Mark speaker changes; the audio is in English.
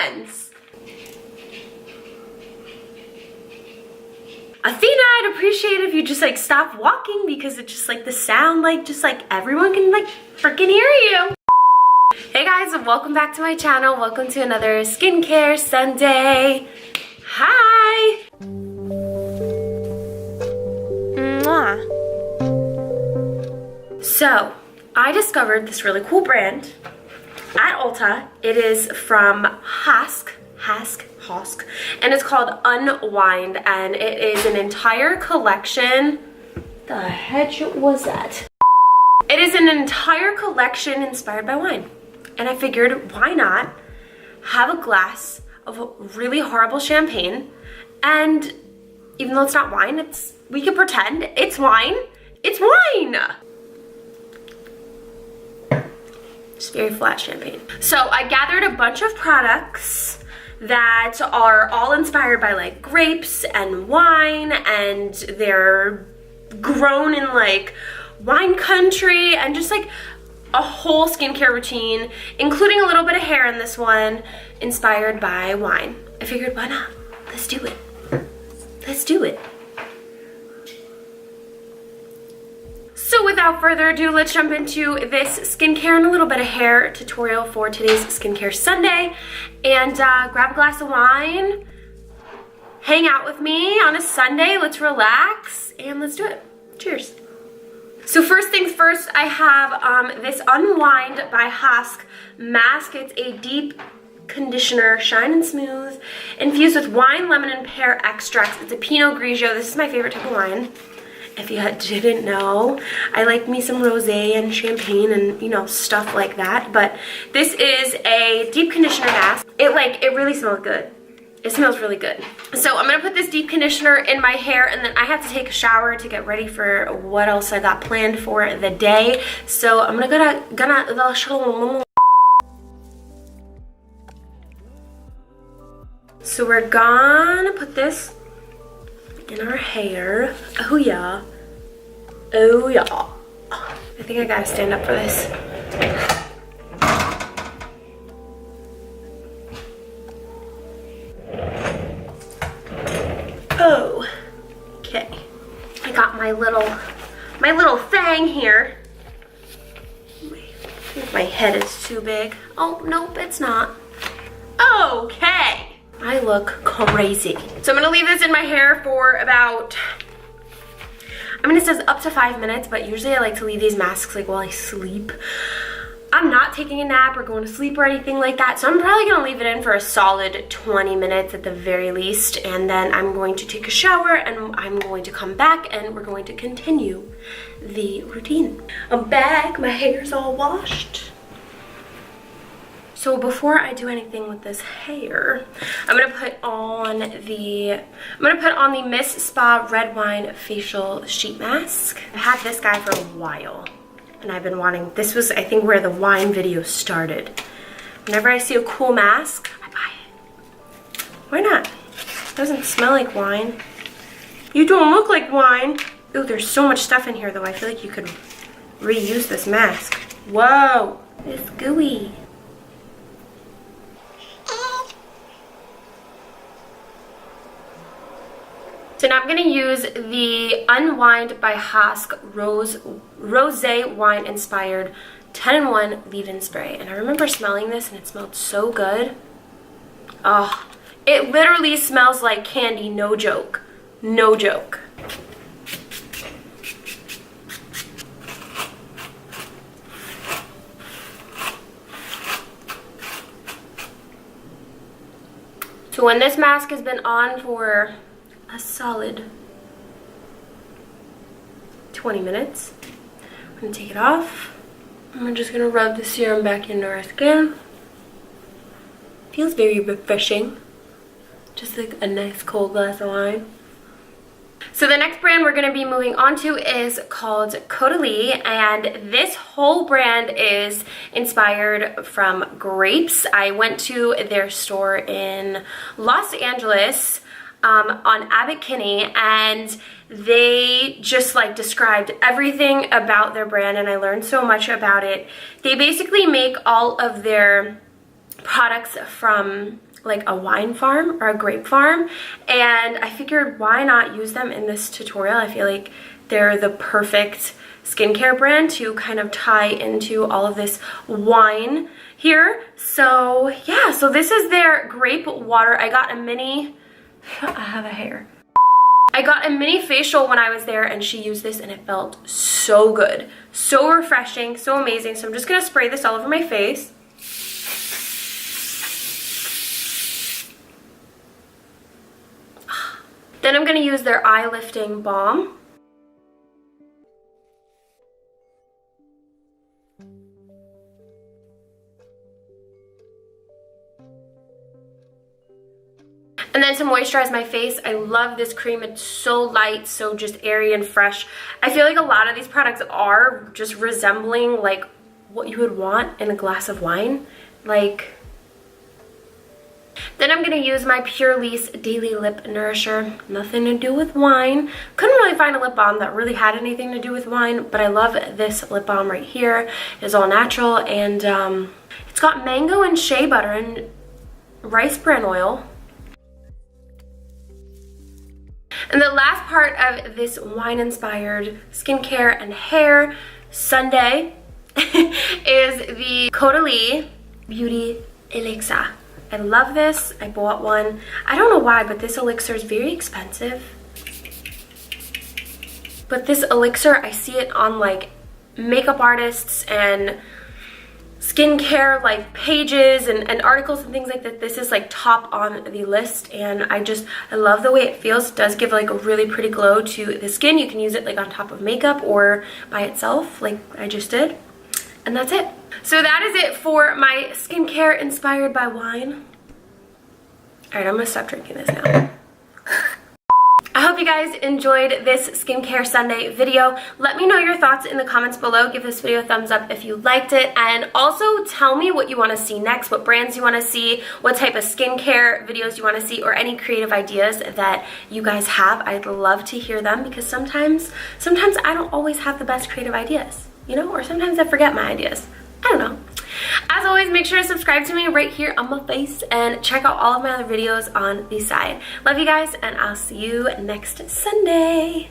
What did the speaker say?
Speaker 1: hands. Athena, I'd appreciate if you just like stop walking because it's just like the sound, like just like everyone can like freaking hear you. Hey guys, welcome back to my channel. Welcome to another skincare Sunday. Hi. Mwah. So I discovered this really cool brand at Ulta. It is from Hask, and it's called UnWined, and it is an entire collection. The heck was that? It is an entire collection inspired by wine, and I figured why not have a glass of really horrible champagne, and even though it's not wine, we can pretend it's wine. It's wine. It's very flat champagne. So I gathered a bunch of products that are all inspired by like grapes and wine, and they're grown in like wine country, and just like a whole skincare routine, including a little bit of hair in this one, inspired by wine. I figured, why not? Let's do it. Let's do it. So without further ado, let's jump into this skincare and a little bit of hair tutorial for today's Skincare Sunday. And grab a glass of wine, hang out with me on a Sunday, let's relax, and let's do it. Cheers. So first things first, I have this UnWined by Hask mask. It's a deep conditioner, shine and smooth, infused with wine, lemon, and pear extracts. It's a Pinot Grigio. This is my favorite type of wine. If you didn't know, I like me some rosé and champagne and, you know, stuff like that. But this is a deep conditioner mask. It really smells good. It smells really good. So I'm gonna put this deep conditioner in my hair, and then I have to take a shower to get ready for what else I got planned for the day. So I'm So we're gonna put this in our hair. Oh yeah. Oh yeah. I think I gotta stand up for this. Oh, okay. I got my little thing here. My head is too big. Oh, nope, it's not. Okay. I look crazy. So I'm gonna leave this in my hair for about, I mean, it says up to 5 minutes, but usually I like to leave these masks like while I sleep. I'm not taking a nap or going to sleep or anything like that, so I'm probably gonna leave it in for a solid 20 minutes at the very least, and then I'm going to take a shower, and I'm going to come back, and we're going to continue the routine. I'm back, my hair's all washed. So before I do anything with this hair, I'm gonna put on the Miss Spa Red Wine Facial Sheet Mask. I've had this guy for a while, and I've been wanting, this was I think where the wine video started. Whenever I see a cool mask, I buy it. Why not? It doesn't smell like wine. You don't look like wine. Ooh, there's so much stuff in here though. I feel like you could reuse this mask. Whoa, it's gooey. So now I'm going to use the UnWined by Hask Rosé Wine Inspired 10-in-1 leave-in spray. And I remember smelling this and it smelled so good. Oh, it literally smells like candy, no joke. No joke. So when this mask has been on for a solid 20 minutes, I'm gonna take it off. I'm just gonna rub the serum back into our skin. Feels very refreshing. Just like a nice cold glass of wine. So the next brand we're going to be moving on to is called Caudalie, and this whole brand is inspired from grapes. I went to their store in Los Angeles on Abbot Kinney, and they just like described everything about their brand, and I learned so much about it. They basically make all of their products from like a wine farm or a grape farm, and I figured why not use them in this tutorial. I feel like they're the perfect skincare brand to kind of tie into all of this wine here. So yeah, so this is their grape water. I got a mini, I have a hair. I got a mini facial when I was there, and she used this and it felt so good, so refreshing, so amazing. So I'm just gonna spray this all over my face. Then I'm gonna use their eye lifting balm. And then to moisturize my face, I love this cream. It's so light, so just airy and fresh. I feel like a lot of these products are just resembling like what you would want in a glass of wine. Like, then I'm gonna use my Purlisse Daily Lip Nourisher. Nothing to do with wine. Couldn't really find a lip balm that really had anything to do with wine, but I love this lip balm right here. It's all natural, and it's got mango and shea butter and rice bran oil. And the last part of this wine-inspired skincare and hair Sunday is the Caudalie Beauty Elixir. I love this. I bought one. I don't know why, but this elixir is very expensive. But this elixir, I see it on like makeup artists and skincare like pages and articles and things like that. This is like top on the list, and I love the way it feels. It does give like a really pretty glow to the skin. You can use it like on top of makeup or by itself like I just did, and that's it. So that is it for my skincare inspired by wine. All right, I'm gonna stop drinking this now. I hope you guys enjoyed this Skincare Sunday video. Let me know your thoughts in the comments below. Give this video a thumbs up if you liked it. And also tell me what you want to see next, what brands you want to see, what type of skincare videos you want to see, or any creative ideas that you guys have. I'd love to hear them, because sometimes I don't always have the best creative ideas, you know, or sometimes I forget my ideas. I don't know. As always, make sure to subscribe to me right here on my face and check out all of my other videos on the side. Love you guys, and I'll see you next Sunday.